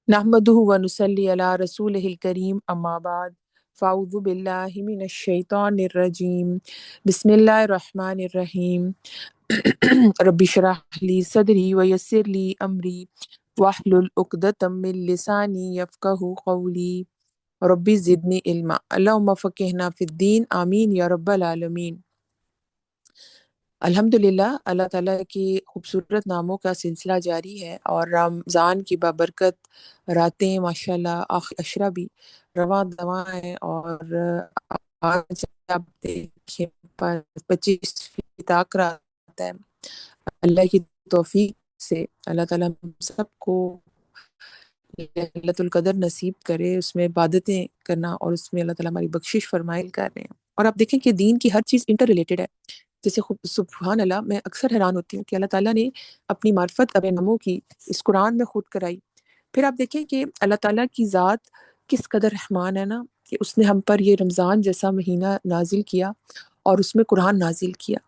نحمدہ ونصلی علی رسولہ الکریم اما بعد فاعوذ باللہ من الشیطان الرجیم بسم اللہ الرحمن الرحیم رب اشرح لی صدری ویسر لی امری واحلل عقدۃ من لسانی یفقہوا قولی رب زدنی علما اللہم فقہنا فی الدین آمین یا رب العالمین۔ الحمدللہ اللہ تعالیٰ کی خوبصورت ناموں کا سلسلہ جاری ہے، اور رمضان کی بابرکت راتیں ماشاءاللہ عشرہ بھی رواں دواں ہیں، اور آج آپ دیکھیں 25 تاک رات ہے۔ اللہ کی توفیق سے اللہ تعالیٰ ہم سب کو ليلۃ القدر نصیب کرے، اس میں عبادتیں کرنا، اور اس میں اللہ تعالیٰ ہماری بخشش فرمائل کر رہے ہیں۔ اور آپ دیکھیں کہ دین کی ہر چیز انٹر ریلیٹڈ ہے۔ جیسے سبحان اللہ، میں اکثر حیران ہوتی ہوں کہ اللہ تعالیٰ نے اپنی معرفت اب نمو کی اس قرآن میں خود کرائی۔ پھر آپ دیکھیں کہ اللہ تعالیٰ کی ذات کس قدر رحمان ہے نا، کہ اس نے ہم پر یہ رمضان جیسا مہینہ نازل کیا اور اس میں قرآن نازل کیا۔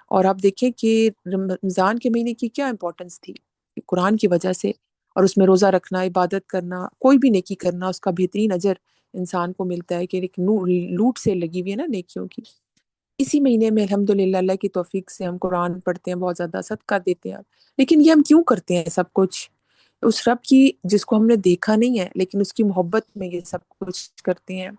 اور آپ دیکھیں کہ رمضان کے مہینے کی کیا امپورٹنس تھی، قرآن کی وجہ سے، اور اس میں روزہ رکھنا، عبادت کرنا، کوئی بھی نیکی کرنا، اس کا بہترین اجر انسان کو ملتا ہے کہ ایک لوٹ سے لگی ہوئی ہے نا نیکیوں کی۔ اسی مہینے میں الحمدللہ اللہ کی توفیق سے ہم قرآن پڑھتے ہیں، بہت زیادہ صدقہ دیتے ہیں۔ لیکن یہ ہم کیوں کرتے ہیں سب کچھ؟ اس رب کی جس کو ہم نے دیکھا نہیں ہے، لیکن اس کی محبت میں یہ سب کچھ کرتے ہیں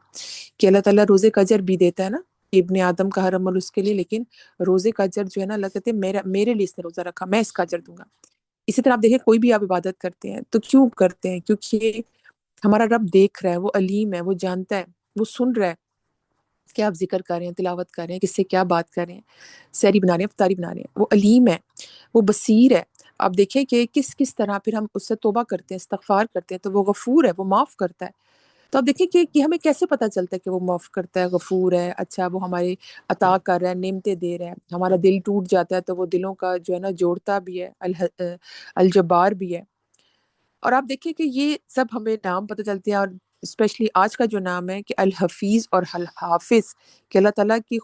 کہ اللہ تعالیٰ روزے کا اجر بھی دیتا ہے نا، ابن آدم کا ہر عمل اس کے لیے، لیکن روزے کا اجر جو ہے نا، اللہ کہتے ہیں میرے لیے اس نے روزہ رکھا، میں اس کا اجر دوں گا۔ اسی طرح آپ دیکھیں کوئی بھی آپ عبادت کرتے ہیں تو کیوں کرتے ہیں؟ کیونکہ ہمارا رب دیکھ رہا ہے، وہ علیم ہے، وہ جانتا ہے، وہ سن رہا ہے کہ آپ ذکر کر رہے ہیں، تلاوت کر رہے ہیں، کس سے کیا بات کر رہے ہیں، سحری بنا رہے ہیں، افطاری بنا رہے ہیں۔ وہ علیم ہے، وہ بصیر ہے۔ آپ دیکھیں کہ کس طرح پھر ہم اس سے توبہ کرتے ہیں، استغفار کرتے ہیں، تو وہ غفور ہے، وہ معاف کرتا ہے۔ تو آپ دیکھیں کہ ہمیں کیسے پتہ چلتا ہے کہ وہ معاف کرتا ہے، غفور ہے، اچھا وہ ہمارے عطا کر رہا ہے، نعمتیں دے رہا ہے۔ ہمارا دل ٹوٹ جاتا ہے تو وہ دلوں کا جو ہے نا جوڑتا بھی ہے، الجبار بھی ہے۔ اور آپ دیکھیں کہ یہ سب ہمیں نام پتہ چلتے ہیں، اور اسپیشلی آج کا جو نام ہے کہ الحفیظ اور الحافظ، کہ اللہ تعالیٰ کی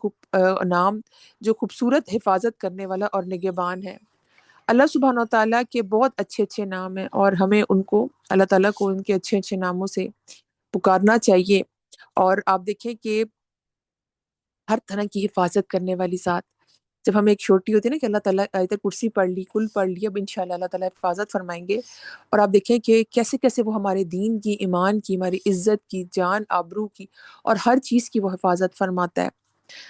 نام جو خوبصورت حفاظت کرنے والا اور نگہبان ہے۔ اللہ سبحانہ و تعالیٰ کے بہت اچھے اچھے نام ہیں، اور ہمیں ان کو، اللہ تعالیٰ کو ان کے اچھے اچھے ناموں سے پکارنا چاہیے۔ اور آپ دیکھیں کہ ہر طرح کی حفاظت کرنے والی ذات، جب ہمیں ایک چھوٹی ہوتی ہے نا کہ اللہ تعالیٰ آیت کرسی پڑھ لی، کل پڑھ لی، اب انشاءاللہ اللہ تعالیٰ حفاظت فرمائیں گے۔ اور آپ دیکھیں کہ کیسے کیسے وہ ہمارے دین کی، ایمان کی، ہماری عزت کی، جان آبرو کی، اور ہر چیز کی وہ حفاظت فرماتا ہے۔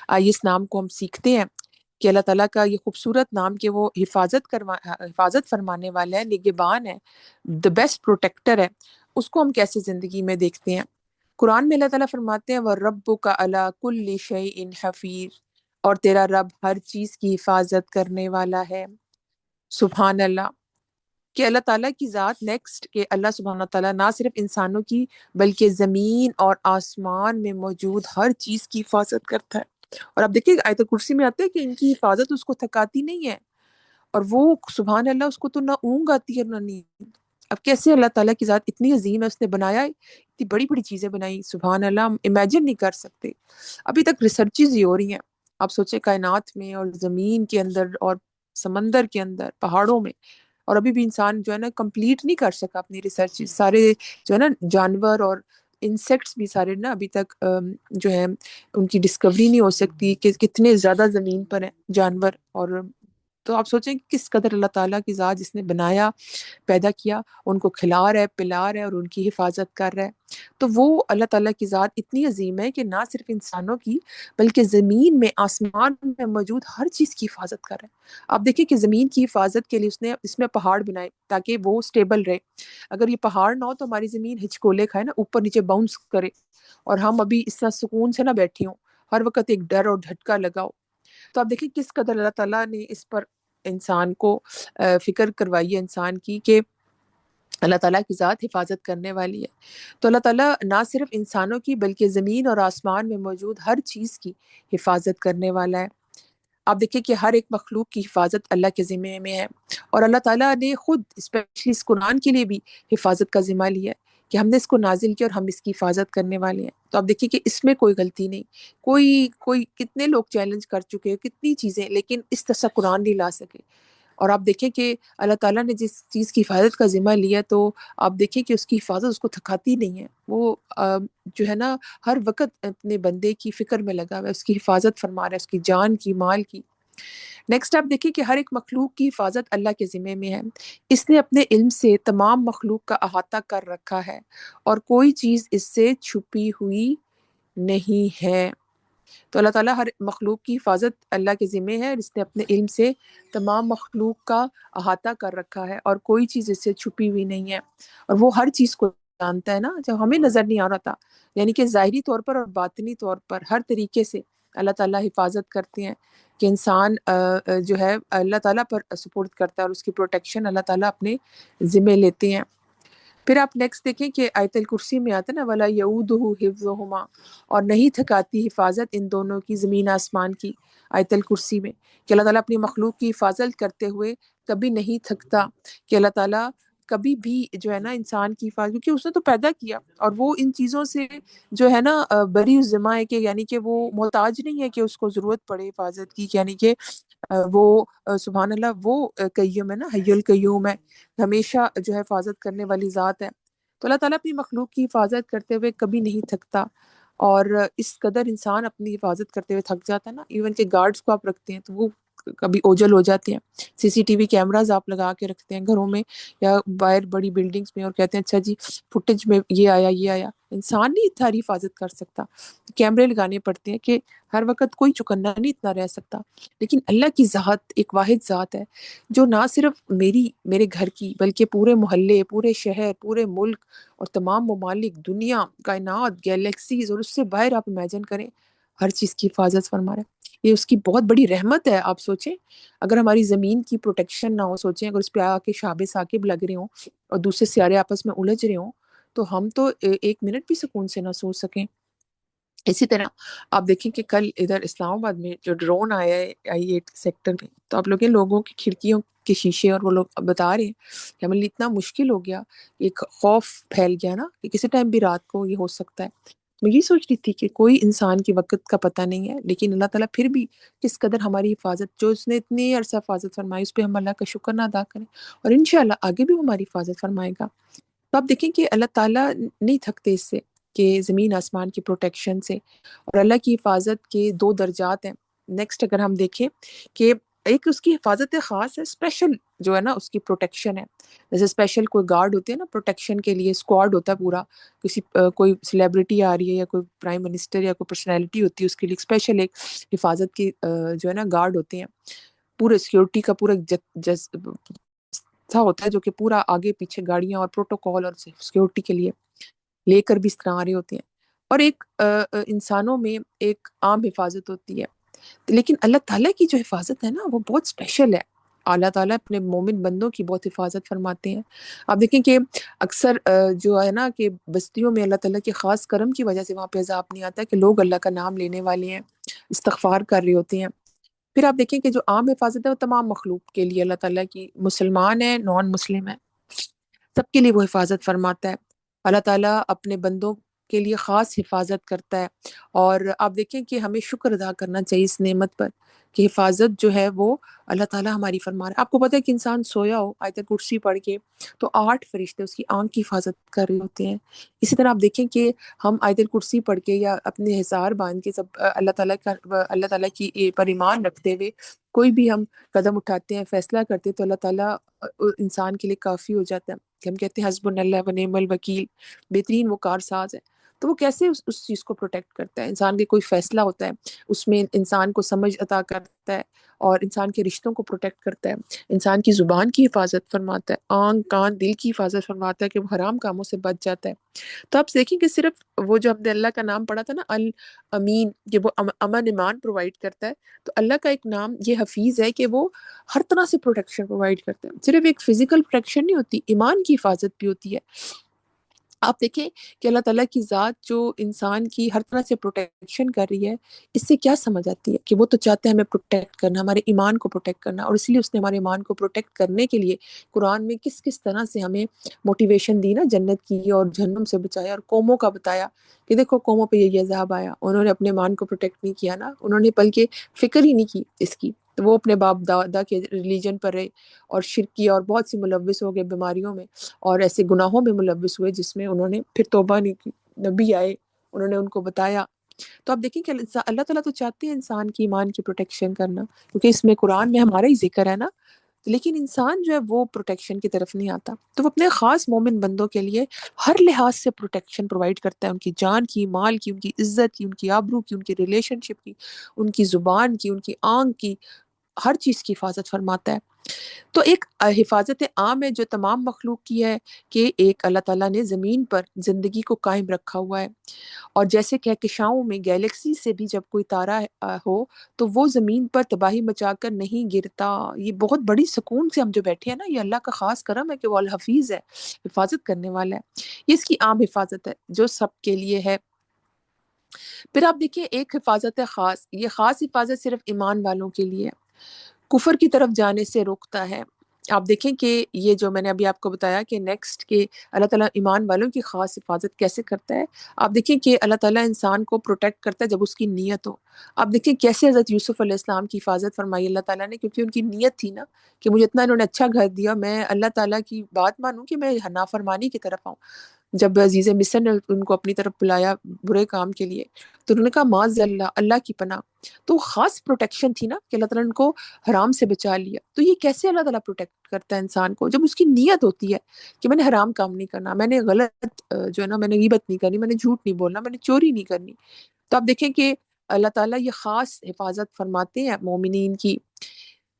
آئیے اس نام کو ہم سیکھتے ہیں کہ اللہ تعالیٰ کا یہ خوبصورت نام کہ وہ حفاظت فرمانے والا ہے، نگہبان ہے، the بیسٹ پروٹیکٹر ہے، اس کو ہم کیسے زندگی میں دیکھتے ہیں۔ قرآن میں اللہ تعالیٰ فرماتے ہیں وَرَبُّكَ عَلَىٰ كُلِّ شَيْءٍ حَفِيظٌ، اور تیرا رب ہر چیز کی حفاظت کرنے والا ہے۔ سبحان اللہ، کہ اللہ تعالیٰ کی ذات نیکسٹ، کہ اللہ سبحانہ تعالیٰ نہ صرف انسانوں کی بلکہ زمین اور آسمان میں موجود ہر چیز کی حفاظت کرتا ہے۔ اور آپ دیکھیں آیت کرسی میں آتا ہے کہ ان کی حفاظت اس کو تھکاتی نہیں ہے، اور وہ سبحان اللہ اس کو تو نہ اونگ آتی ہے نہ نیند۔ اب کیسے اللہ تعالیٰ کی ذات اتنی عظیم ہے، اس نے بنایا ہے، اتنی بڑی بڑی چیزیں بنائی، سبحان اللہ، ہم امیجن نہیں کر سکتے۔ ابھی تک ریسرچز ہی ہو رہی ہیں، آپ سوچیں کائنات میں اور زمین کے اندر اور سمندر کے اندر، پہاڑوں میں، اور ابھی بھی انسان جو ہے نا کمپلیٹ نہیں کر سکا اپنی ریسرچ، سارے جو ہے نا جانور اور انسیکٹس بھی سارے نا ابھی تک جو ہے ان کی ڈسکوری نہیں ہو سکتی کہ کتنے زیادہ زمین پر ہیں جانور۔ اور تو آپ سوچیں کہ کس قدر اللہ تعالیٰ کی ذات جس نے بنایا، پیدا کیا، ان کو کھلا رہا ہے، پلا رہا ہے، اور ان کی حفاظت کر رہا ہے۔ تو وہ اللہ تعالیٰ کی ذات اتنی عظیم ہے کہ نہ صرف انسانوں کی بلکہ زمین میں، آسمان میں موجود ہر چیز کی حفاظت کر رہا ہے۔ آپ دیکھیں کہ زمین کی حفاظت کے لیے اس نے اس میں پہاڑ بنائے تاکہ وہ سٹیبل رہے۔ اگر یہ پہاڑ نہ ہو تو ہماری زمین ہچکولے کھائے نا، اوپر نیچے باؤنس کرے، اور ہم ابھی اس طرح سکون سے نہ بیٹھی ہوں، ہر وقت ایک ڈر اور جھٹکا لگاؤ۔ تو آپ دیکھیں کس قدر اللہ تعالیٰ نے اس پر انسان کو فکر کروائی ہے، انسان کی، کہ اللہ تعالیٰ کی ذات حفاظت کرنے والی ہے۔ تو اللہ تعالیٰ نہ صرف انسانوں کی بلکہ زمین اور آسمان میں موجود ہر چیز کی حفاظت کرنے والا ہے۔ آپ دیکھیں کہ ہر ایک مخلوق کی حفاظت اللہ کے ذمہ میں ہے، اور اللہ تعالیٰ نے خود اسپیشلی اس قرآن کے لیے بھی حفاظت کا ذمہ لیا ہے کہ ہم نے اس کو نازل کیا اور ہم اس کی حفاظت کرنے والے ہیں۔ تو آپ دیکھیں کہ اس میں کوئی غلطی نہیں، کوئی کتنے لوگ چیلنج کر چکے ہیں، کتنی چیزیں، لیکن اس طرح قرآن نہیں لا سکے۔ اور آپ دیکھیں کہ اللہ تعالیٰ نے جس چیز کی حفاظت کا ذمہ لیا تو آپ دیکھیں کہ اس کی حفاظت اس کو تھکاتی نہیں ہے، وہ جو ہے نا ہر وقت اپنے بندے کی فکر میں لگا ہوا ہے، اس کی حفاظت فرما رہا ہے، اس کی جان کی، مال کی۔ نیکسٹ آپ دیکھیں کہ ہر ایک مخلوق کی حفاظت اللہ کے ذمے میں ہے، اس نے اپنے علم سے تمام مخلوق کا احاطہ کر رکھا ہے اور کوئی چیز اس سے چھپی ہوئی نہیں ہے۔ تو اللہ تعالیٰ ہر مخلوق کی حفاظت اللہ کے ذمے ہے، اور اس نے اپنے علم سے تمام مخلوق کا احاطہ کر رکھا ہے اور کوئی چیز اس سے چھپی ہوئی نہیں ہے، اور وہ ہر چیز کو جانتا ہے نا، جب ہمیں نظر نہیں آ رہا تھا، یعنی کہ ظاہری طور پر اور باطنی طور پر ہر طریقے سے اللہ تعالیٰ حفاظت کرتے ہیں کہ انسان جو ہے اللہ تعالیٰ پر سپورٹ کرتا ہے، اور اس کی پروٹیکشن اللہ تعالیٰ اپنے ذمے لیتے ہیں۔ پھر آپ نیکسٹ دیکھیں کہ آیت الکرسی میں آتا ہے نا وَلَا يَؤُودُهُ حِفْظُهُمَا، اور نہیں تھکاتی حفاظت ان دونوں کی، زمین آسمان کی، آیت الکرسی میں، کہ اللہ تعالیٰ اپنی مخلوق کی حفاظت کرتے ہوئے کبھی نہیں تھکتا، کہ اللہ تعالیٰ کبھی بھی جو ہے نا انسان کی حفاظت، کیونکہ اس نے تو پیدا کیا اور وہ ان چیزوں سے جو ہے نا بری ذمہ ہے، کہ یعنی کہ وہ محتاج نہیں ہے کہ اس کو ضرورت پڑے حفاظت کی، یعنی کہ وہ سبحان اللہ وہ قیوم ہے نا، حی القیوم ہے، ہمیشہ جو ہے حفاظت کرنے والی ذات ہے۔ تو اللہ تعالیٰ اپنی مخلوق کی حفاظت کرتے ہوئے کبھی نہیں تھکتا، اور اس قدر انسان اپنی حفاظت کرتے ہوئے تھک جاتا ہے نا، ایون کہ گارڈز کو آپ رکھتے ہیں تو وہ کبھی اوجل ہو جاتے ہیں، سی سی ٹی وی کیمراز آپ لگا کے رکھتے ہیں گھروں میں یا باہر بڑی بلڈنگز میں، اور کہتے ہیں اچھا جی فوٹیج میں یہ آیا یہ آیا، انسان نہیں ساری حفاظت کر سکتا، کیمرے لگانے پڑتے ہیں کہ ہر وقت کوئی چکنا نہیں اتنا رہ سکتا، لیکن اللہ کی ذات ایک واحد ذات ہے جو نہ صرف میرے گھر کی بلکہ پورے محلے، پورے شہر، پورے ملک اور تمام ممالک، دنیا، کائنات، گیلیکسیز اور اس سے باہر آپ امیجن کریں، ہر چیز کی حفاظت فرما رہا ہے۔ یہ اس کی بہت بڑی رحمت ہے۔ آپ سوچیں اگر ہماری زمین کی پروٹیکشن نہ ہو، سوچیں اگر اس پہ آ کے شاب ثاقب لگ رہے ہوں اور دوسرے سیارے آپس میں الجھ رہے ہوں، تو ہم تو ایک منٹ بھی سکون سے نہ سو سکیں۔ اسی طرح آپ دیکھیں کہ کل ادھر اسلام آباد میں جو ڈرون آیا ہے I-8 سیکٹر میں، تو آپ لوگوں کی کھڑکیوں کے شیشے، اور وہ لوگ بتا رہے ہیں کہ ہمارے لیے اتنا مشکل ہو گیا، ایک خوف پھیل گیا نا کہ کسی ٹائم بھی رات کو یہ ہو سکتا ہے۔ میں یہ سوچ رہی تھی کہ کوئی انسان کی وقت کا پتہ نہیں ہے، لیکن اللہ تعالیٰ پھر بھی کس قدر ہماری حفاظت، جو اس نے اتنی عرصہ حفاظت فرمائی، اس پہ ہم اللہ کا شکر نہ ادا کریں، اور انشاءاللہ آگے بھی وہ ہماری حفاظت فرمائے گا۔ تو آپ دیکھیں کہ اللہ تعالیٰ نہیں تھکتے اس سے، کہ زمین آسمان کی پروٹیکشن سے، اور اللہ کی حفاظت کے دو درجات ہیں۔ نیکسٹ اگر ہم دیکھیں کہ ایک اس کی حفاظت خاص ہے، اسپیشل جو ہے نا اس کی پروٹیکشن ہے، جیسے اسپیشل کوئی گارڈ ہوتے ہیں نا پروٹیکشن کے لیے، اسکواڈ ہوتا ہے پورا، کسی کوئی سیلیبریٹی آ رہی ہے یا کوئی پرائم منسٹر یا کوئی پرسنالٹی ہوتی ہے، اس کے لیے اسپیشل ایک حفاظت کی جو ہے نا گارڈ ہوتے ہیں، پورے سیکورٹی کا پورا ہوتا ہے، جو کہ پورا آگے پیچھے گاڑیاں اور پروٹوکول اور سیکورٹی کے لیے لے کر بھی اس طرح آ رہے ہوتے ہیں۔ اور ایک انسانوں میں ایک عام حفاظت ہوتی ہے، لیکن اللہ تعالیٰ کی جو حفاظت ہے نا وہ بہت اسپیشل ہے۔ اللہ تعالیٰ اپنے مومن بندوں کی بہت حفاظت فرماتے ہیں۔ آپ دیکھیں کہ اکثر جو ہے نا کہ بستیوں میں اللہ تعالیٰ کے خاص کرم کی وجہ سے وہاں پہ عذاب نہیں آتا، کہ لوگ اللہ کا نام لینے والے ہیں، استغفار کر رہے ہوتے ہیں۔ پھر آپ دیکھیں کہ جو عام حفاظت ہے وہ تمام مخلوق کے لیے اللہ تعالیٰ کی، مسلمان ہیں، نان مسلم ہیں، سب کے لیے وہ حفاظت فرماتا ہے۔ اللہ تعالیٰ اپنے بندوں کے لیے خاص حفاظت کرتا ہے، اور آپ دیکھیں کہ ہمیں شکر ادا کرنا چاہیے اس نعمت پر، کہ حفاظت جو ہے وہ اللہ تعالیٰ ہماری فرما رہا ہے۔ آپ کو پتہ ہے کہ انسان سویا ہو آیت کرسی پڑھ کے تو 8 فرشتے اس کی آنکھ کی حفاظت کر رہے ہوتے ہیں۔ اسی طرح آپ دیکھیں کہ ہم آیت کرسی پڑھ کے یا اپنے حصار باندھ کے سب اللہ تعالیٰ کی پر ایمان رکھتے ہوئے کوئی بھی ہم قدم اٹھاتے ہیں، فیصلہ کرتے ہیں، تو اللہ تعالیٰ انسان کے لیے کافی ہو جاتا ہے، کہ ہم کہتے ہیں حسبنا اللہ و نعم الوکیل، بہترین وہ کار ساز ہے۔ تو وہ کیسے اس چیز کو پروٹیکٹ کرتا ہے، انسان کے کوئی فیصلہ ہوتا ہے اس میں انسان کو سمجھ عطا کرتا ہے، اور انسان کے رشتوں کو پروٹیکٹ کرتا ہے، انسان کی زبان کی حفاظت فرماتا ہے، آنکھ کان دل کی حفاظت فرماتا ہے کہ وہ حرام کاموں سے بچ جاتا ہے۔ تو آپ دیکھیں کہ صرف وہ جو ہم نے اللہ کا نام پڑھا تھا نا الامین، کہ وہ امن ایمان پرووائڈ کرتا ہے، تو اللہ کا ایک نام یہ حفیظ ہے کہ وہ ہر طرح سے پروٹیکشن پرووائڈ کرتا ہے، صرف ایک فزیکل پروٹیکشن نہیں ہوتی، ایمان کی حفاظت بھی ہوتی ہے۔ آپ دیکھیں کہ اللہ تعالیٰ کی ذات جو انسان کی ہر طرح سے پروٹیکشن کر رہی ہے، اس سے کیا سمجھ آتی ہے کہ وہ تو چاہتے ہیں ہمیں پروٹیکٹ کرنا، ہمارے ایمان کو پروٹیکٹ کرنا، اور اس لیے اس نے ہمارے ایمان کو پروٹیکٹ کرنے کے لیے قرآن میں کس کس طرح سے ہمیں موٹیویشن دی نا، جنت کی اور جہنم سے بچایا، اور قوموں کا بتایا کہ دیکھو قوموں پہ یہ عذاب آیا، انہوں نے اپنے مان کو پروٹیکٹ نہیں کیا نا، انہوں نے بلکہ فکر ہی نہیں کی اس کی، تو وہ اپنے باپ دادا کے ریلیجن پر رہے اور شرک کیا اور بہت سی ملوث ہو گئے بیماریوں میں اور ایسے گناہوں میں ملوث ہوئے جس میں انہوں نے پھر توبہ نہیں کی۔ نبی آئے، انہوں نے ان کو بتایا۔ تو آپ دیکھیں کہ اللہ تعالیٰ تو چاہتے ہیں انسان کی ایمان کی پروٹیکشن کرنا، کیونکہ اس میں قرآن میں ہمارا ہی ذکر ہے نا، لیکن انسان جو ہے وہ پروٹیکشن کی طرف نہیں آتا، تو وہ اپنے خاص مومن بندوں کے لیے ہر لحاظ سے پروٹیکشن پرووائڈ کرتا ہے، ان کی جان کی، مال کی، ان کی عزت کی، ان کی آبرو کی، ان کی ریلیشن شپ کی، ان کی زبان کی، ان کی آنکھ کی، ہر چیز کی حفاظت فرماتا ہے۔ تو ایک حفاظت عام ہے جو تمام مخلوق کی ہے، کہ ایک اللہ تعالیٰ نے زمین پر زندگی کو قائم رکھا ہوا ہے، اور جیسے کہکشاؤں میں گیلیکسی سے بھی جب کوئی تارا ہو تو وہ زمین پر تباہی مچا کر نہیں گرتا۔ یہ بہت بڑی سکون سے ہم جو بیٹھے ہیں نا، یہ اللہ کا خاص کرم ہے کہ وہ الحفیظ ہے، حفاظت کرنے والا ہے۔ یہ اس کی عام حفاظت ہے جو سب کے لیے ہے۔ پھر آپ دیکھیے ایک حفاظت ہے خاص، یہ خاص حفاظت صرف ایمان والوں کے لیے ہے، کفر کی طرف جانے سے روکتا ہے۔ آپ دیکھیں کہ یہ جو میں نے ابھی آپ کو بتایا کہ نیکسٹ کہ اللہ تعالیٰ ایمان والوں کی خاص حفاظت کیسے کرتا ہے، آپ دیکھیں کہ اللہ تعالیٰ انسان کو پروٹیکٹ کرتا ہے جب اس کی نیت ہو۔ آپ دیکھیں کیسے حضرت یوسف علیہ السلام کی حفاظت فرمائی اللہ تعالیٰ نے، کیونکہ ان کی نیت تھی نا کہ مجھے اتنا انہوں نے اچھا گھر دیا، میں اللہ تعالیٰ کی بات مانوں کہ میں نافرمانی کی طرف آؤں۔ جب عزیز مصر نے ان کو اپنی طرف بلایا برے کام کے لیے، تو انہوں نے کہا معاذ اللہ، اللہ کی پناہ۔ تو خاص پروٹیکشن تھی نا کہ اللہ تعالیٰ نے ان کو حرام سے بچا لیا۔ تو یہ کیسے اللہ تعالیٰ پروٹیکٹ کرتا ہے انسان کو، جب اس کی نیت ہوتی ہے کہ میں نے حرام کام نہیں کرنا، میں نے غلط جو ہے نا، میں نے غیبت نہیں کرنی، میں نے جھوٹ نہیں بولنا، میں نے چوری نہیں کرنی۔ تو آپ دیکھیں کہ اللہ تعالیٰ یہ خاص حفاظت فرماتے ہیں مومنین کی۔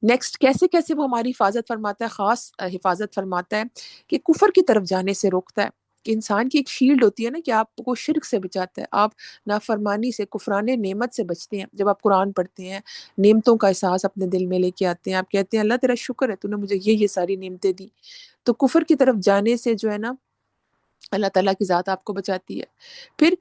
نیکسٹ کیسے کیسے وہ ہماری حفاظت فرماتا ہے، خاص حفاظت فرماتا ہے کہ کفر کی طرف جانے سے روکتا ہے، کہ انسان کی ایک شیلڈ ہوتی ہے نا کہ آپ کو شرک سے بچاتا ہے، آپ نافرمانی سے، کفران نعمت سے بچتے ہیں۔ جب آپ قرآن پڑھتے ہیں، نعمتوں کا احساس اپنے دل میں لے کے آتے ہیں، آپ کہتے ہیں اللہ تیرا شکر ہے تو نے مجھے یہ ساری نعمتیں دی، تو کفر کی طرف جانے سے جو ہے نا اللہ تعالیٰ کی ذات آپ کو بچاتی ہے۔ پھر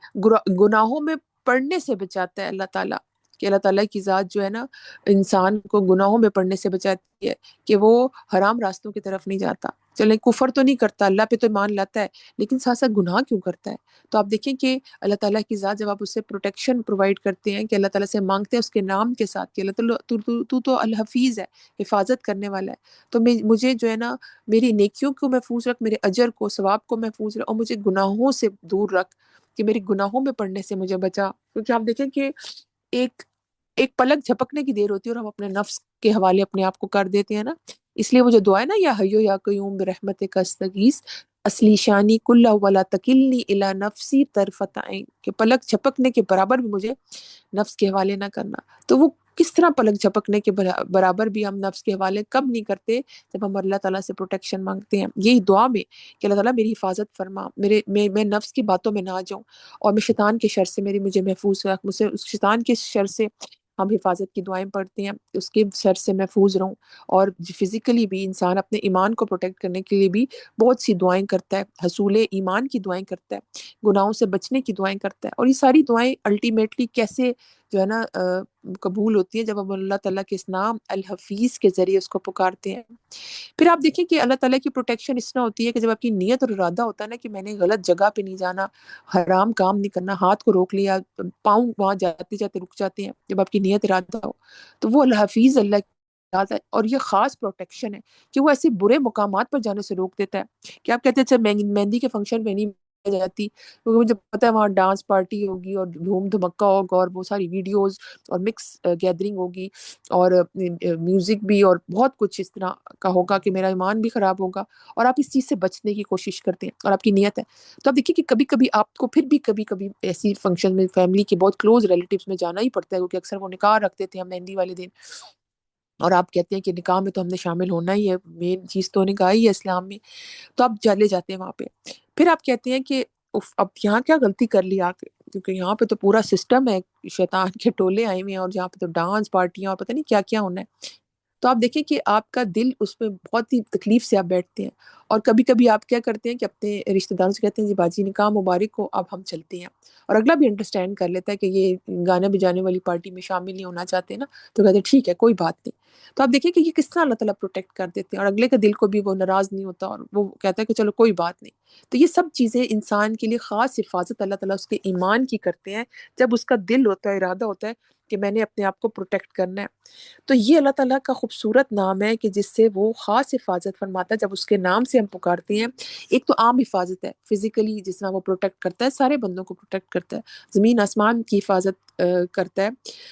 گناہوں میں پڑنے سے بچاتا ہے اللہ تعالیٰ، کہ اللہ تعالیٰ کی ذات جو ہے نا انسان کو گناہوں میں پڑنے سے بچاتی ہے، کہ وہ حرام راستوں کی طرف نہیں جاتا۔ چلیں کفر تو نہیں کرتا، اللہ پہ تو ایمان لاتا ہے، لیکن ساتھ ساتھ گناہ کیوں کرتا ہے؟ تو آپ دیکھیں کہ اللہ تعالیٰ کی ذات جب آپ اس سے پروٹیکشن پرووائڈ کرتے ہیں، کہ اللہ تعالیٰ سے مانگتے ہیں اس کے نام کے ساتھ کہ اللہ تعالیٰ تو الحفیظ ہے، حفاظت کرنے والا ہے، تو مجھے جو ہے نا میری نیکیوں کو محفوظ رکھ، میرے اجر کو، ثواب کو محفوظ رکھ، اور مجھے گناہوں سے دور رکھ، کہ میری گناہوں میں پڑنے سے مجھے بچا۔ کیونکہ آپ دیکھیں کہ ایک ایک پلک جھپکنے کی دیر ہوتی ہے اور ہم اپنے نفس کے حوالے اپنے آپ کو کر دیتے ہیں نا۔ اس لیے وہ جو دعا ہے نا، یا حیو یا قیوم برحمتک استغیث اصلی شانی کلہ ولا تکلنی الی نفسی طرفۃ عین، کہ پلک جھپکنے کے برابر بھی مجھے نفس کے حوالے نہ کرنا۔ تو وہ کس طرح پلک جھپکنے کے برابر بھی ہم نفس کے حوالے کب نہیں کرتے؟ جب ہم اللہ تعالیٰ سے پروٹیکشن مانگتے ہیں یہی دعا میں کہ اللہ تعالیٰ میری حفاظت فرما، میں نفس کی باتوں میں نہ آ جاؤں، اور میں شیطان کے شر سے مجھے محفوظ رکھ، مجھے اس شیطان کے شر سے ہم حفاظت کی دعائیں پڑھتے ہیں، اس کے شر سے محفوظ رہوں۔ اور فزیکلی بھی انسان اپنے ایمان کو پروٹیکٹ کرنے کے لیے بھی بہت سی دعائیں کرتا ہے، حصول ایمان کی دعائیں کرتا ہے، گناہوں سے بچنے کی دعائیں کرتا ہے۔ اور یہ ساری دعائیں الٹیمیٹلی کیسے جو ہے نا قبول ہوتی ہیں؟ جب ہم اللہ تعالیٰ کے اس نام الحفیظ کے ذریعے اس کو پکارتے ہیں۔ پھر آپ دیکھیں کہ اللہ تعالیٰ کی پروٹیکشن اس طرح ہوتی ہے کہ جب آپ کی نیت اور ارادہ ہوتا ہے نا کہ میں نے غلط جگہ پہ نہیں جانا، حرام کام نہیں کرنا، ہاتھ کو روک لیا، پاؤں وہاں جاتے جاتے رک جاتے ہیں، جب آپ کی نیت ارادہ ہو تو وہ الحفیظ اللہ کی ذات ہے، اور یہ خاص پروٹیکشن ہے کہ وہ ایسے برے مقامات پر جانے سے روک دیتا ہے کہ آپ کہتے ہیں اچھا مہندی کے فنکشن میں نہیں جاتی کیونکہ مجھے پتا ہے وہاں ڈانس پارٹی ہوگی اور دھوم دھمکا ہوگا اور بہت ساری ویڈیوز اور مکس گیدرنگ ہوگی اور میوزک بھی اور بہت کچھ اس طرح کا ہوگا کہ میرا ایمان بھی خراب ہوگا، اور آپ اس چیز سے بچنے کی کوشش کرتے ہیں اور آپ کی نیت ہے۔ تو آپ دیکھیے کہ کبھی کبھی آپ کو پھر بھی کبھی کبھی ایسی فنکشن میں فیملی کے بہت کلوز ریلیٹیوز میں جانا ہی پڑتا ہے، کیونکہ اکثر وہ نکاح رکھتے تھے ہم مہندی والے دن، اور آپ کہتے ہیں کہ نکاح میں تو ہم نے شامل ہونا ہی ہے، مین چیز تو نکاح ہی ہے اسلام میں، تو آپ چلے جاتے ہیں وہاں پہ۔ پھر آپ کہتے ہیں کہ اب یہاں کیا غلطی کر لی آ کے، کیونکہ یہاں پہ تو پورا سسٹم ہے، شیطان کے ٹولے آئے ہوئے ہیں اور جہاں پہ تو ڈانس پارٹیاں اور پتہ نہیں کیا کیا ہونا ہے۔ تو آپ دیکھیں کہ آپ کا دل اس میں بہت ہی تکلیف سے آپ بیٹھتے ہیں، اور کبھی کبھی آپ کیا کرتے ہیں کہ اپنے رشتہ داروں سے کہتے ہیں جی باجی نکاح مبارک ہو، اب ہم چلتے ہیں، اور اگلا بھی انڈرسٹینڈ کر لیتا ہے کہ یہ گانا بجانے والی پارٹی میں شامل نہیں ہونا چاہتے نا، تو کہتے ہیں ٹھیک ہے کوئی بات نہیں۔ تو آپ دیکھیں کہ یہ کس طرح اللہ تعالیٰ پروٹیکٹ کر دیتے ہیں، اور اگلے کے دل کو بھی وہ ناراض نہیں ہوتا، اور وہ کہتا ہے کہ چلو کوئی بات نہیں۔ تو یہ سب چیزیں انسان کے لیے خاص حفاظت اللہ تعالیٰ اس کے ایمان کی کرتے ہیں، جب اس کا دل ہوتا ہے، ارادہ ہوتا ہے کہ میں نے اپنے آپ کو پروٹیکٹ کرنا ہے۔ تو یہ اللہ تعالیٰ کا خوبصورت نام ہے کہ جس سے وہ خاص حفاظت فرماتا ہے جب اس کے نام سے ہم پکارتے ہیں۔ ایک تو عام حفاظت ہے، فزیکلی جس طرح وہ پروٹیکٹ کرتا ہے، سارے بندوں کو پروٹیکٹ کرتا ہے، زمین آسمان کی حفاظت کرتا ہے۔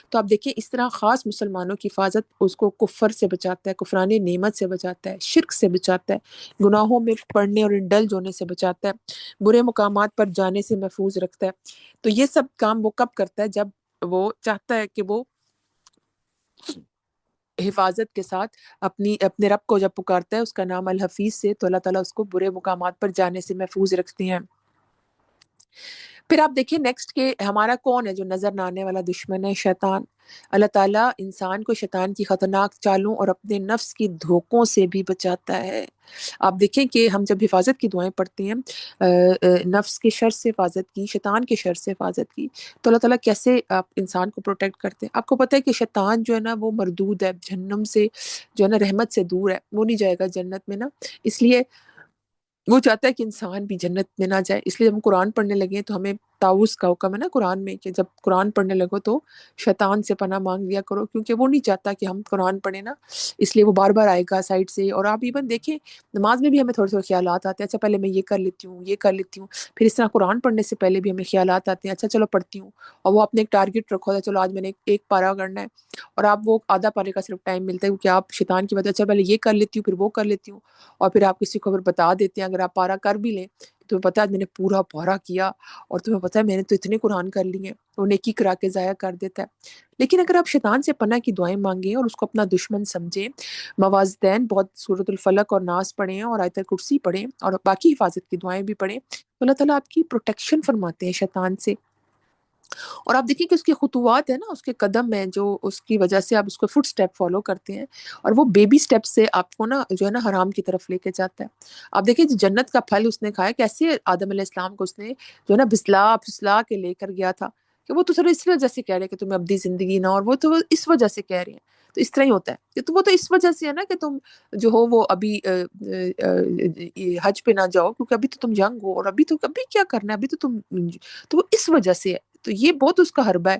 تو آپ دیکھیں اس طرح خاص مسلمانوں کی حفاظت اس کو کفر سے بچاتا ہے، کفران نعمت سے بچاتا ہے، شرک سے بچاتا ہے، گناہوں میں پڑنے اور انڈلج ہونے سے بچاتا ہے، برے مقامات پر جانے سے محفوظ رکھتا ہے۔ تو یہ سب کام وہ کب کرتا ہے؟ جب وہ چاہتا ہے کہ وہ حفاظت کے ساتھ اپنے رب کو جب پکارتا ہے اس کا نام الحفیظ سے، تو اللہ تعالیٰ اس کو برے مقامات پر جانے سے محفوظ رکھتے ہیں۔ پھر آپ دیکھیں نیکسٹ کہ ہمارا کون ہے جو نظر نہ آنے والا دشمن ہے؟ شیطان۔ اللہ تعالیٰ انسان کو شیطان کی خطرناک چالوں اور اپنے نفس کی دھوکوں سے بھی بچاتا ہے۔ آپ دیکھیں کہ ہم جب حفاظت کی دعائیں پڑھتے ہیں، نفس کے شر سے حفاظت کی، شیطان کے شر سے حفاظت کی، تو اللہ تعالیٰ کیسے آپ انسان کو پروٹیکٹ کرتے ہیں۔ آپ کو پتہ ہے کہ شیطان جو ہے نا وہ مردود ہے، جہنم سے جو ہے نا رحمت سے دور ہے، وہ نہیں جائے گا جنت میں نا، اس لیے وہ چاہتا ہے کہ انسان بھی جنت میں نہ جائے۔ اس لیے ہم قرآن پڑھنے لگے ہیں تو ہمیں تعوذ کا حکم ہے نا قرآن میں، کہ جب قرآن پڑھنے لگو تو شیطان سے پناہ مانگ لیا کرو، کیونکہ وہ نہیں چاہتا کہ ہم قرآن پڑھیں نا، اس لیے وہ بار بار آئے گا سائڈ سے۔ اور آپ ایون دیکھیں نماز میں بھی ہمیں تھوڑے تھوڑے خیالات آتے ہیں، اچھا پہلے میں یہ کر لیتی ہوں، یہ کر لیتی ہوں، پھر اس طرح قرآن پڑھنے سے پہلے بھی ہمیں خیالات آتے ہیں، اچھا چلو پڑھتی ہوں، اور وہ اپنے ایک ٹارگٹ رکھو ہے، چلو آج میں نے ایک پارہ کرنا ہے، اور آپ وہ آدھا پارے کا صرف ٹائم ملتا ہے کیونکہ آپ شیطان کی وجہ سے پہلے یہ کر لیتی ہوں پھر وہ کر لیتی ہوں، اور پھر آپ کسی کو خبر بتا دیتے ہیں اگر آپ پارہ کر بھی لیں، تمہیں پتہ ہے میں نے پورا پارہ کیا، اور تمہیں پتہ ہے میں نے تو اتنے قرآن کر لیے ہیں، وہ نیکی کرا کے ضائع کر دیتا ہے۔ لیکن اگر آپ شیطان سے پناہ کی دعائیں مانگیں اور اس کو اپنا دشمن سمجھیں، موازدین بہت سورۃ الفلق اور ناس پڑھیں اور آیت الکرسی پڑھیں اور باقی حفاظت کی دعائیں بھی پڑھیں، تو اللہ تعالیٰ آپ کی پروٹیکشن فرماتے ہیں شیطان سے۔ اور آپ دیکھیں کہ اس کے خطوات ہیں نا، اس کے قدم ہیں جو اس کی وجہ سے آپ اس کو فٹ سٹیپ فالو کرتے ہیں، اور وہ بیبی سٹیپ سے آپ کو نا جو ہے نا حرام کی طرف لے کے جاتا ہے۔ آپ دیکھیں جو جنت کا پھل اس نے کھایا، کیسے آدم علیہ السلام کو اس نے جو ہے نا بسلا پھسلا کے لے کر گیا تھا، کہ وہ تو صرف اس وجہ سے کہہ رہے ہیں کہ تمہیں ابدی زندگی نہ، اور وہ تو اس وجہ سے کہہ رہے ہیں۔ تو اس طرح ہی ہوتا ہے کہ تو وہ تو اس وجہ سے ہے نا کہ تم جو ہو وہ ابھی حج پہ نہ جاؤ، کیونکہ ابھی تو تم ینگ ہو، اور ابھی تو ابھی کیا کرنا ہے، ابھی تو تم، تو وہ اس وجہ سے ہے۔ تو یہ بہت اس کا حربہ ہے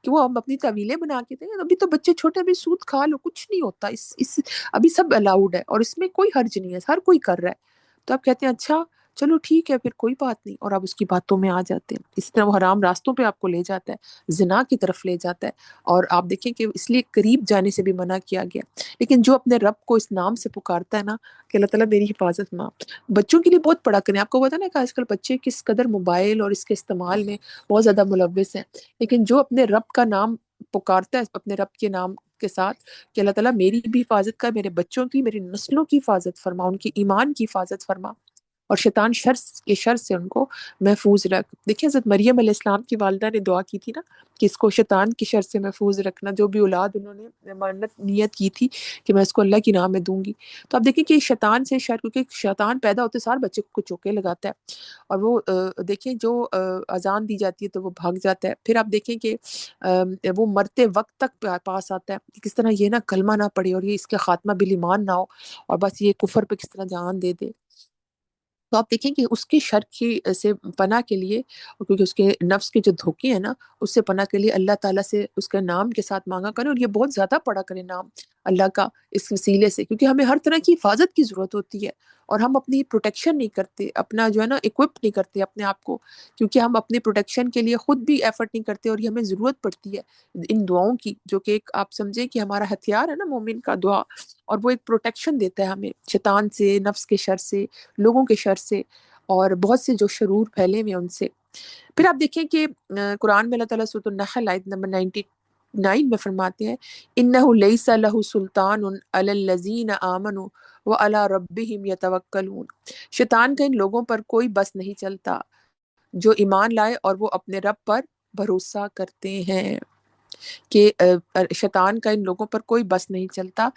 کہ وہ ہم اپنی طویلیں بنا کے دیں، ابھی تو بچے چھوٹے، ابھی سود کھا لو، کچھ نہیں ہوتا، اس ابھی سب الاؤڈ ہے اور اس میں کوئی حرج نہیں ہے، ہر کوئی کر رہا ہے۔ تو آپ کہتے ہیں اچھا چلو ٹھیک ہے پھر کوئی بات نہیں، اور آپ اس کی باتوں میں آ جاتے ہیں، اسی طرح وہ حرام راستوں پہ آپ کو لے جاتا ہے، زنا کی طرف لے جاتا ہے، اور آپ دیکھیں کہ اس لیے قریب جانے سے بھی منع کیا گیا۔ لیکن جو اپنے رب کو اس نام سے پکارتا ہے نا کہ اللہ تعالیٰ میری حفاظت ماں، بچوں کے لیے بہت پڑھا کریں۔ آپ کو پتا نا کہ آج کل بچے کس قدر موبائل اور اس کے استعمال میں بہت زیادہ ملوث ہیں، لیکن جو اپنے رب کا نام پکارتا ہے اپنے رب کے نام کے ساتھ کہ اللہ تعالیٰ میری بھی حفاظت کر، میرے بچوں کی، میری نسلوں کی حفاظت فرما، ان کی ایمان کی حفاظت فرما، اور شیطان شر کے شر سے ان کو محفوظ رکھ۔ دیکھیں حضرت مریم علیہ السلام کی والدہ نے دعا کی تھی نا کہ اس کو شیطان کی شر سے محفوظ رکھنا، جو بھی اولاد انہوں نے منت نیت کی تھی کہ میں اس کو اللہ کی راہ میں دوں گی۔ تو آپ دیکھیں کہ شیطان سے شر، کیونکہ شیطان پیدا ہوتے سار بچے کو چوکے لگاتا ہے، اور وہ دیکھیں جو اذان دی جاتی ہے تو وہ بھاگ جاتا ہے، پھر آپ دیکھیں کہ وہ مرتے وقت تک پاس آتا ہے کہ کس طرح یہ نا کلمہ نہ پڑھے اور یہ اس کا خاتمہ بالایمان نہ ہو، اور بس یہ کفر پہ کس طرح جان دے دے۔ تو آپ دیکھیں کہ اس کے شر کی سے پناہ کے لیے، کیونکہ اس کے نفس کے جو دھوکے ہیں نا اس سے پناہ کے لیے اللہ تعالیٰ سے اس کے نام کے ساتھ مانگا کریں، اور یہ بہت زیادہ پڑھا کریں نام اللہ کا اس وسیلے سے، کیونکہ ہمیں ہر طرح کی حفاظت کی ضرورت ہوتی ہے، اور ہم اپنی پروٹیکشن نہیں کرتے، اپنا جو ہے نا اکوپ نہیں کرتے اپنے آپ کو، کیونکہ ہم اپنی پروٹیکشن کے لیے خود بھی ایفرٹ نہیں کرتے، اور یہ ہمیں ضرورت پڑتی ہے ان دعاؤں کی، جو کہ ایک آپ سمجھیں کہ ہمارا ہتھیار ہے نا مومن کا دعا، اور وہ ایک پروٹیکشن دیتا ہے ہمیں شیطان سے، نفس کے شر سے، لوگوں کے شر سے، اور بہت سے جو شرور پھیلے ہوئے ہیں ان سے۔ پھر آپ دیکھیں کہ قرآن میں اللہ تعالیٰ سورۃ النحل آیت نمبر 99 میں فرماتے ہیں اِنَّهُ لَيْسَ لَهُ سُلْطَانٌ عَلَى الَّذِينَ آمَنُوا وَعَلَى رَبِّهِمْ يَتَوَكَّلُونَ۔ شیطان کا ان لوگوں پر کوئی بس نہیں چلتا جو ایمان لائے اور وہ اپنے رب پر بھروسہ کرتے ہیں۔ کہ شیطان کا ان لوگوں پر کوئی بس نہیں چلتا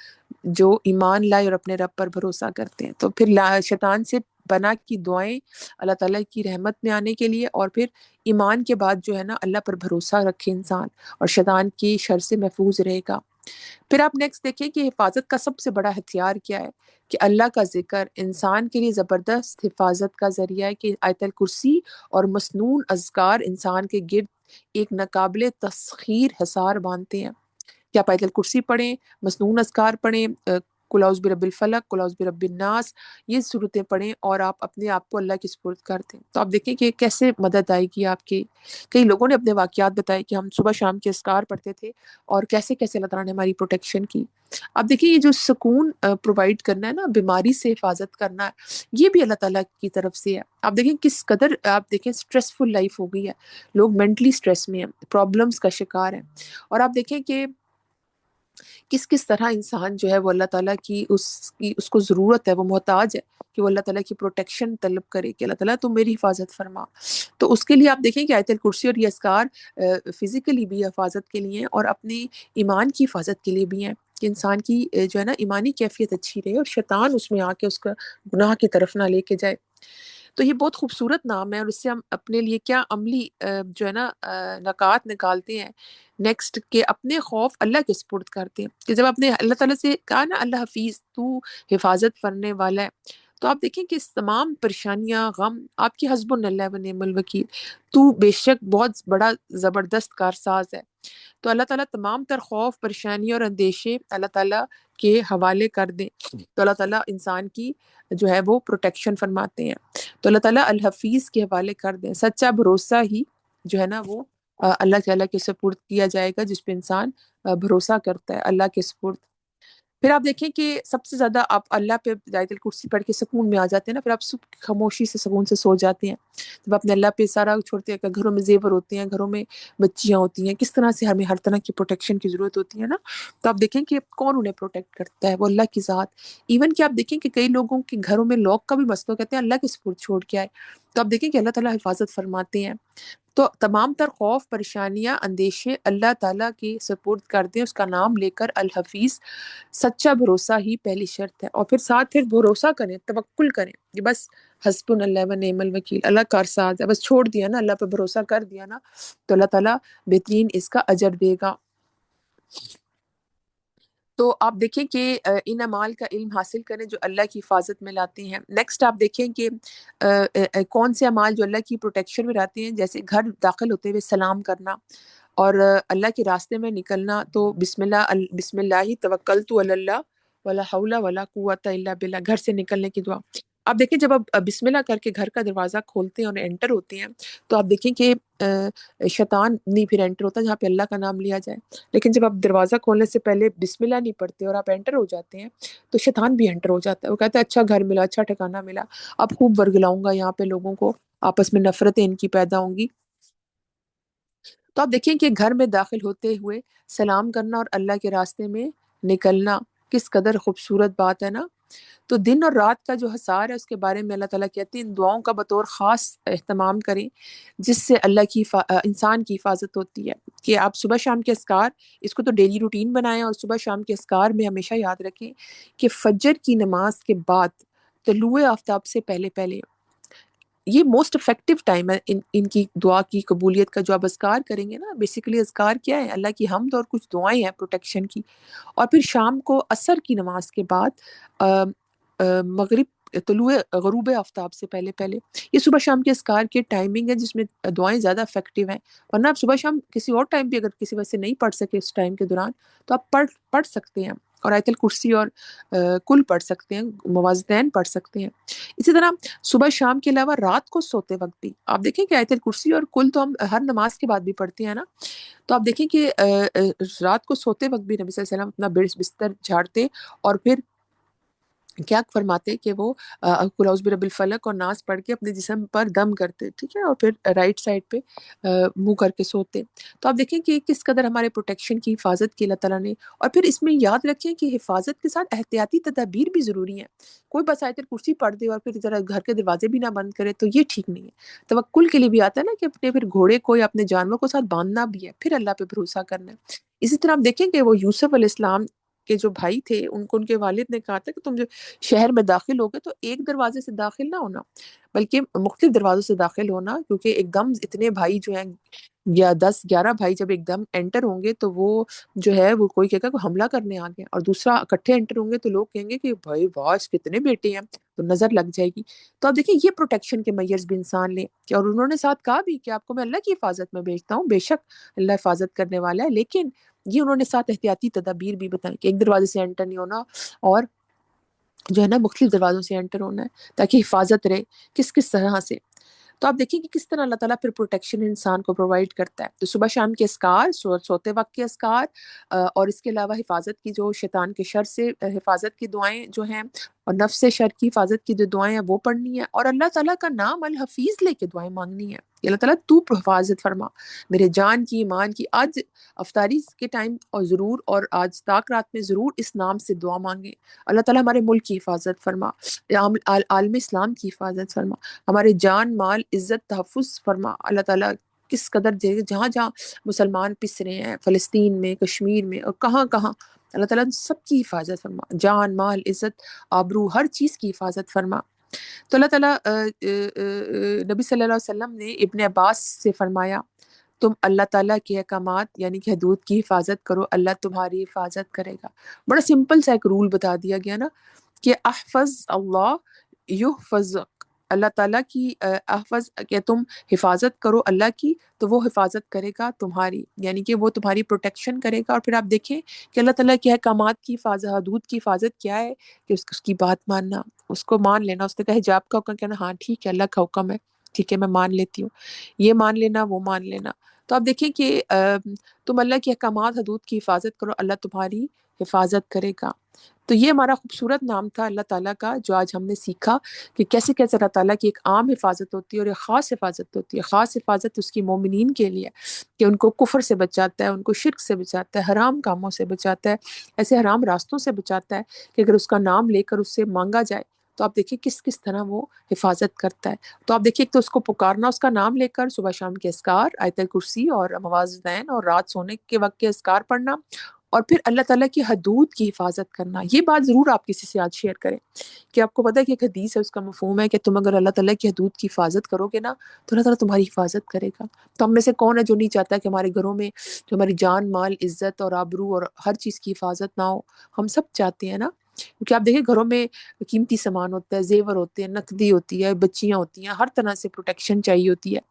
جو ایمان لائے اور اپنے رب پر بھروسہ کرتے ہیں۔ تو پھر شیطان سے پناہ کی دعائیں اللہ تعالیٰ کی رحمت میں آنے کے لیے، اور پھر ایمان کے بعد جو ہے نا اللہ پر بھروسہ رکھے انسان اور شیطان کی شر سے محفوظ رہے گا۔ پھر آپ نیکسٹ دیکھیں کہ حفاظت کا سب سے بڑا ہتھیار کیا ہے، کہ اللہ کا ذکر انسان کے لیے زبردست حفاظت کا ذریعہ ہے، کہ آیت الکرسی اور مسنون اذکار انسان کے گرد ایک ناقابل تسخیر حصار باندھتے ہیں۔ کہ آپ آیت الکرسی پڑھیں، مسنون اذکار پڑھیں، قل اعوذ برب الفلق، قل اعوذ برب الناس، یہ صورتیں پڑھیں اور آپ اپنے آپ کو اللہ کی سپرد کر دیں، تو آپ دیکھیں کہ کیسے مدد آئے گی آپ کی۔ کئی لوگوں نے اپنے واقعات بتائے کہ ہم صبح شام کے اذکار پڑھتے تھے اور کیسے کیسے اللہ تعالیٰ نے ہماری پروٹیکشن کی۔ اب دیکھیں یہ جو سکون پرووائڈ کرنا ہے نا، بیماری سے حفاظت کرنا ہے، یہ بھی اللہ تعالیٰ کی طرف سے ہے۔ آپ دیکھیں کس قدر آپ دیکھیں اسٹریسفل لائف ہو گئی ہے، لوگ مینٹلی اسٹریس میں ہیں، پرابلمس کا شکار ہیں، اور آپ دیکھیں کہ کس طرح انسان جو ہے وہ اللہ تعالیٰ کی اس کو ضرورت ہے، وہ محتاج ہے کہ وہ اللہ تعالیٰ کی پروٹیکشن طلب کرے کہ اللہ تعالیٰ تم میری حفاظت فرما۔ تو اس کے لیے آپ دیکھیں کہ آیت الکرسی اور یہ اذکار فزیکلی بھی حفاظت کے لیے ہیں اور اپنی ایمان کی حفاظت کے لیے بھی ہیں، کہ انسان کی جو ہے نا ایمانی کیفیت اچھی رہے اور شیطان اس میں آ کے اس کا گناہ کی طرف نہ لے کے جائے۔ تو یہ بہت خوبصورت نام ہے، اور اس سے ہم اپنے لیے کیا عملی جو ہے نا نکات نکالتے ہیں نیکسٹ، کہ اپنے خوف اللہ کے سپرد کرتے ہیں، کہ جب اپنے اللہ تعالیٰ سے کہا نا اللہ حفیظ تو حفاظت فرنے والا ہے، تو آپ دیکھیں کہ اس تمام پریشانیاں غم آپ کی حسبنا اللہ و نعم الوکیل، تو بے شک بہت بڑا زبردست کارساز ہے۔ تو اللہ تعالیٰ تمام تر خوف، پریشانی اور اندیشے اللہ تعالیٰ کے حوالے کر دیں، تو اللہ تعالیٰ انسان کی جو ہے وہ پروٹیکشن فرماتے ہیں۔ تو اللہ تعالیٰ الحفیظ کے حوالے کر دیں، سچا بھروسہ ہی جو ہے نا وہ اللہ تعالیٰ کے سپرد کیا جائے گا، جس پہ انسان بھروسہ کرتا ہے اللہ کے سپرد۔ پھر آپ دیکھیں کہ سب سے زیادہ آپ اللہ پہ آیت الکرسی پڑھ کے سکون میں آ جاتے ہیں نا، پھر آپ خاموشی سے سکون سے سو جاتے ہیں جب اپنے اللہ پہ سارا چھوڑتے ہیں، کہ گھروں میں زیور ہوتے ہیں، گھروں میں بچیاں ہوتی ہیں، کس طرح سے ہمیں ہر طرح کی پروٹیکشن کی ضرورت ہوتی ہے نا، تو آپ دیکھیں کہ کون انہیں پروٹیکٹ کرتا ہے، وہ اللہ کی ذات۔ ایون کہ آپ دیکھیں کہ کئی لوگوں کے گھروں میں لاک کا بھی مسئلہ، کہتے ہیں اللہ کے سپرد چھوڑ کے آئے، تو آپ دیکھیں کہ اللہ تعالیٰ حفاظت فرماتے ہیں۔ تو تمام تر خوف، پریشانیاں، اندیشے اللہ تعالیٰ کے سپرد کر دیں، اس کا نام لے کر الحفیظ، سچا بھروسہ ہی پہلی شرط ہے، اور پھر بھروسہ کریں، توکل کریں کہ بس حسبنا اللہ و نعم الوکیل، اللہ کارساز ہے، بس چھوڑ دیا نا، اللہ پہ بھروسہ کر دیا نا، تو اللہ تعالیٰ بہترین اس کا اجر دے گا۔ تو آپ دیکھیں کہ ان اعمال کا علم حاصل کریں جو اللہ کی حفاظت میں لاتے ہیں۔ نیکسٹ آپ دیکھیں کہ کون سے اعمال جو اللہ کی پروٹیکشن میں لاتے ہیں، جیسے گھر داخل ہوتے ہوئے سلام کرنا، اور اللہ کے راستے میں نکلنا، تو بسم اللہ توکلت علی اللہ ولا حول ولا قوت الا باللہ، گھر سے نکلنے کی دعا۔ آپ دیکھیں جب آپ بسم اللہ کر کے گھر کا دروازہ کھولتے ہیں اور انٹر ہوتے ہیں، تو آپ دیکھیں کہ شیطان نہیں پھر انٹر ہوتا جہاں پہ اللہ کا نام لیا جائے، لیکن جب آپ دروازہ کھولنے سے پہلے بسم اللہ نہیں پڑھتے اور آپ انٹر ہو جاتے ہیں، تو شیطان بھی انٹر ہو جاتا ہے، وہ کہتا ہے اچھا گھر ملا، اچھا ٹھکانہ ملا، اب خوب ورگلاؤں گا یہاں پہ، لوگوں کو آپس میں نفرتیں ان کی پیدا ہوں گی۔ تو آپ دیکھیں کہ گھر میں داخل ہوتے ہوئے سلام کرنا اور اللہ کے راستے میں نکلنا کس قدر خوبصورت بات ہے نا۔ تو دن اور رات کا جو حصار ہے اس کے بارے میں اللہ تعالیٰ کہتے ہیں ان دعاؤں کا بطور خاص اہتمام کریں، جس سے اللہ کی انسان کی حفاظت ہوتی ہے، کہ آپ صبح شام کے اذکار اس کو تو ڈیلی روٹین بنائیں، اور صبح شام کے اذکار میں ہمیشہ یاد رکھیں کہ فجر کی نماز کے بعد طلوع آفتاب سے پہلے پہلے یہ موسٹ افیکٹو ٹائم ہے ان کی دعا کی قبولیت کا، جو آپ اذکار کریں گے نا، بیسیکلی اذکار کیا ہے، اللہ کی حمد اور کچھ دعائیں ہیں پروٹیکشن کی، اور پھر شام کو عصر کی نماز کے بعد مغرب طلوع غروب آفتاب سے پہلے پہلے، یہ صبح شام کے اذکار کی ٹائمنگ ہے جس میں دعائیں زیادہ افیکٹو ہیں، ورنہ آپ صبح شام کسی اور ٹائم بھی اگر کسی وجہ سے نہیں پڑھ سکے اس ٹائم کے دوران، تو آپ پڑھ سکتے ہیں، اور آیت الکرسی اور کل پڑھ سکتے ہیں، موازدین پڑھ سکتے ہیں۔ اسی طرح صبح شام کے علاوہ رات کو سوتے وقت بھی آپ دیکھیں کہ آیت الکرسی اور کل تو ہم ہر نماز کے بعد بھی پڑھتے ہیں نا، تو آپ دیکھیں کہ رات کو سوتے وقت بھی نبی صلی اللہ علیہ وسلم اپنا بستر جھاڑتے اور پھر کیا فرماتے کہ وہ قل اعوذ برب الفلق اور ناس پڑھ کے اپنے جسم پر دم کرتے، ٹھیک ہے، اور پھر رائٹ سائڈ پہ منہ کر کے سوتے۔ تو آپ دیکھیں کہ کس قدر ہمارے پروٹیکشن کی حفاظت کی اللہ تعالیٰ نے، اور پھر اس میں یاد رکھیں کہ حفاظت کے ساتھ احتیاطی تدابیر بھی ضروری ہیں۔ کوئی بس آیت کرسی پڑھ دے اور پھر ذرا گھر کے دروازے بھی نہ بند کرے تو یہ ٹھیک نہیں ہے۔ توکل کے لیے بھی آتا ہے نا کہ اپنے پھر گھوڑے کو یا اپنے جانور کو ساتھ باندھنا بھی ہے، پھر اللہ پہ بھروسہ کرنا ہے۔ اسی طرح آپ دیکھیں کہ وہ یوسف علیہ السلام کے جو بھائی تھے، ان کو ان کے والد نے کہا تھا کہ تم جو شہر میں داخل ہوگے تو ایک دروازے سے داخل نہ ہونا، بلکہ مختلف دروازوں سے داخل ہونا، کیونکہ ایک دم اتنے بھائی جو ہیں یا 10 11 بھائی جب ایک دم انٹر ہوں گے تو وہ جو ہے وہ کوئی کہے گا کہ حملہ کرنے آ گئے، اور دوسرا اکٹھے انٹر ہوں گے تو لوگ کہیں گے کہ بھائی واش کتنے بیٹے ہیں، تو نظر لگ جائے گی۔ تو آپ دیکھیں یہ پروٹیکشن کے میئرز بھی انسان لے کہ، اور انہوں نے ساتھ کہا بھی کہ آپ کو میں اللہ کی حفاظت میں بھیجتا ہوں، بے شک اللہ حفاظت کرنے والا ہے، لیکن یہ انہوں نے ساتھ احتیاطی تدابیر بھی بتائیں کہ ایک دروازے سے انٹر نہیں ہونا، اور جو ہے نا مختلف دروازوں سے انٹر ہونا ہے تاکہ حفاظت رہے۔ کس کس طرح سے؟ تو آپ دیکھیں کہ کس طرح اللہ تعالیٰ پھر پروٹیکشن انسان کو پرووائڈ کرتا ہے۔ تو صبح شام کے اذکار، سوتے وقت کے اذکار، اور اس کے علاوہ حفاظت کی جو شیطان کے شر سے حفاظت کی دعائیں جو ہیں، اور نفس سے شر کی حفاظت کی جو دعائیں ہیں وہ پڑھنی ہے، اور اللہ تعالیٰ کا نام الحفیظ لے کے دعائیں مانگنی ہے کہ اللہ تعالیٰ تو حفاظت فرما میرے جان کی، ایمان کی۔ آج افطاری کے ٹائم اور ضرور، اور آج طاق رات میں ضرور اس نام سے دعا مانگیں، اللہ تعالیٰ ہمارے ملک کی حفاظت فرما، عالم اسلام کی حفاظت فرما، ہمارے جان مال عزت تحفظ فرما۔ اللہ تعالیٰ کس قدر جہاں جہاں مسلمان پس رہے ہیں، فلسطین میں، کشمیر میں، اور کہاں کہاں، اللہ تعالیٰ سب کی حفاظت فرما، جان مال عزت آبرو ہر چیز کی حفاظت فرما۔ تو اللہ تعالیٰ نبی صلی اللہ علیہ وسلم نے ابن عباس سے فرمایا تم اللہ تعالیٰ کے احکامات یعنی کہ حدود کی حفاظت کرو، اللہ تمہاری حفاظت کرے گا۔ بڑا سمپل سا ایک رول بتا دیا گیا نا کہ احفظ اللہ یحفظک، اللہ تعالیٰ کی احفظ کہ تم حفاظت کرو اللہ کی تو وہ حفاظت کرے گا تمہاری، یعنی کہ وہ تمہاری پروٹیکشن کرے گا۔ اور پھر آپ دیکھیں کہ اللہ تعالیٰ کے احکامات کی حفاظت، حدود کی حفاظت کیا ہے کہ اس کی بات ماننا، اس کو مان لینا۔ اس نے کہا حجاب کا حکم کہنا، ہاں ٹھیک ہے اللہ کا حکم ہے، ٹھیک ہے میں مان لیتی ہوں، یہ مان لینا وہ مان لینا۔ تو آپ دیکھیں کہ تم اللہ کے احکامات حدود کی حفاظت کرو، اللہ تمہاری حفاظت کرے گا۔ تو یہ ہمارا خوبصورت نام تھا اللہ تعالیٰ کا، جو آج ہم نے سیکھا کہ کیسے کیسے اللہ تعالیٰ کی ایک عام حفاظت ہوتی ہے اور ایک خاص حفاظت ہوتی ہے۔ خاص حفاظت اس کی مومنین کے لیے کہ ان کو کفر سے بچاتا ہے، ان کو شرک سے بچاتا ہے، حرام کاموں سے بچاتا ہے، ایسے حرام راستوں سے بچاتا ہے کہ اگر اس کا نام لے کر اس سے مانگا جائے تو آپ دیکھیں کس کس طرح وہ حفاظت کرتا ہے۔ تو آپ دیکھیے ایک تو اس کو پکارنا، اس کا نام لے کر، صبح شام کے اذکار، آیت الکرسی اور مواظبین، اور رات سونے کے وقت کے اذکار پڑھنا، اور پھر اللہ تعالیٰ کی حدود کی حفاظت کرنا۔ یہ بات ضرور آپ کسی سے آج شیئر کریں کہ آپ کو پتہ ہے کہ ایک حدیث ہے، اس کا مفہوم ہے کہ تم اگر اللہ تعالیٰ کی حدود کی حفاظت کرو گے نا تو اللہ تعالیٰ تمہاری حفاظت کرے گا۔ تو ہم میں سے کون ہے جو نہیں چاہتا کہ ہمارے گھروں میں جو ہماری جان مال عزت اور آبرو اور ہر چیز کی حفاظت نہ ہو؟ ہم سب چاہتے ہیں نا، کیونکہ آپ دیکھیں گھروں میں قیمتی سامان ہوتا ہے، زیور ہوتے ہیں، نقدی ہوتی ہے، بچیاں ہوتی ہیں، ہر طرح سے پروٹیکشن چاہیے ہوتی ہے۔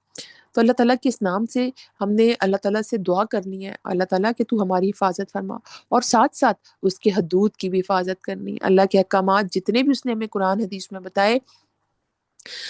تو اللہ تعالیٰ کے اس نام سے ہم نے اللہ تعالیٰ سے دعا کرنی ہے، اللہ تعالیٰ کہ تو ہماری حفاظت فرما، اور ساتھ ساتھ اس کے حدود کی بھی حفاظت کرنی ہے۔ اللہ کے احکامات جتنے بھی اس نے ہمیں قرآن حدیث میں بتائے،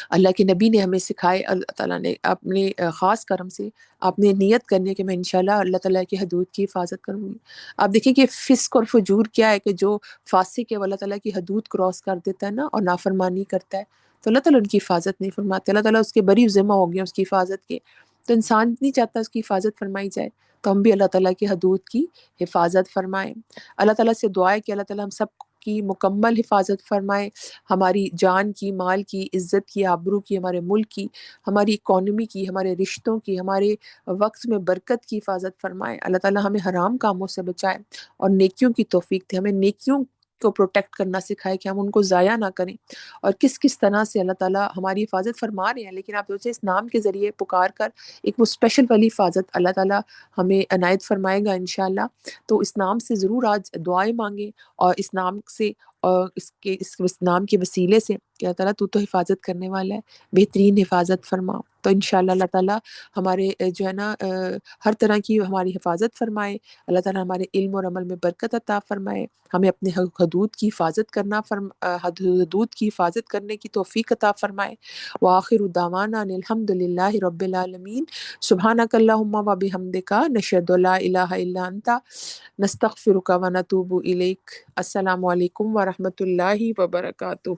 اللہ کے نبی نے ہمیں سکھائے، اللہ تعالیٰ نے اپنے خاص کرم سے آپ نے نیت کرنی ہے کہ میں انشاءاللہ اللہ تعالیٰ کی حدود کی حفاظت کروں گی۔ آپ دیکھیں کہ فسق اور فجور کیا ہے کہ جو فاسق ہے وہ اللہ تعالیٰ کی حدود کراس کر دیتا ہے نا اور نافرمانی کرتا ہے، تو اللہ تعالیٰ ان کی حفاظت نہیں فرماتے، اللہ تعالیٰ اس کے بری ذمہ ہو گئے اس کی حفاظت کے۔ تو انسان نہیں چاہتا اس کی حفاظت فرمائی جائے، تو ہم بھی اللہ تعالیٰ کی حدود کی حفاظت فرمائیں۔ اللہ تعالیٰ سے دعا ہے کہ اللہ تعالیٰ ہم سب کی مکمل حفاظت فرمائے، ہماری جان کی، مال کی، عزت کی، آبرو کی، ہمارے ملک کی، ہماری اکانومی کی، ہمارے رشتوں کی، ہمارے وقت میں برکت کی حفاظت فرمائے۔ اللہ تعالیٰ ہمیں حرام کاموں سے بچائے اور نیکیوں کی توفیق دے، ہمیں نیکیوں کو پروٹیکٹ کرنا سکھائے کہ ہم ان کو ضائع نہ کریں، اور کس کس طرح سے اللہ تعالیٰ ہماری حفاظت فرما رہے ہیں، لیکن آپ سوچیں اس نام کے ذریعے پکار کر ایک وہ اسپیشل والی حفاظت اللہ تعالیٰ ہمیں عنایت فرمائے گا انشاءاللہ۔ تو اس نام سے ضرور آج دعائیں مانگیں، اور اس نام سے اور اس نام کے وسیلے سے کہ اللہ تعالیٰ تو حفاظت کرنے والا ہے، بہترین حفاظت فرما۔ تو انشاءاللہ اللہ تعالیٰ ہمارے جو ہے نا ہر طرح کی ہماری حفاظت فرمائے، اللہ تعالیٰ ہمارے علم اور عمل میں برکت عطا فرمائے، ہمیں اپنے حدود کی حفاظت حدود کی حفاظت کرنے کی توفیق عطا فرمائے۔ وآخر دعوانا ان الحمد للہ رب العالمین، سبحانک اللہم و بحمدک، نشہد لا الہ الا انت، نستغفرک و نتوب الیک۔ السلام علیکم ورحمۃ ورحمۃ اللہ وبرکاتہ.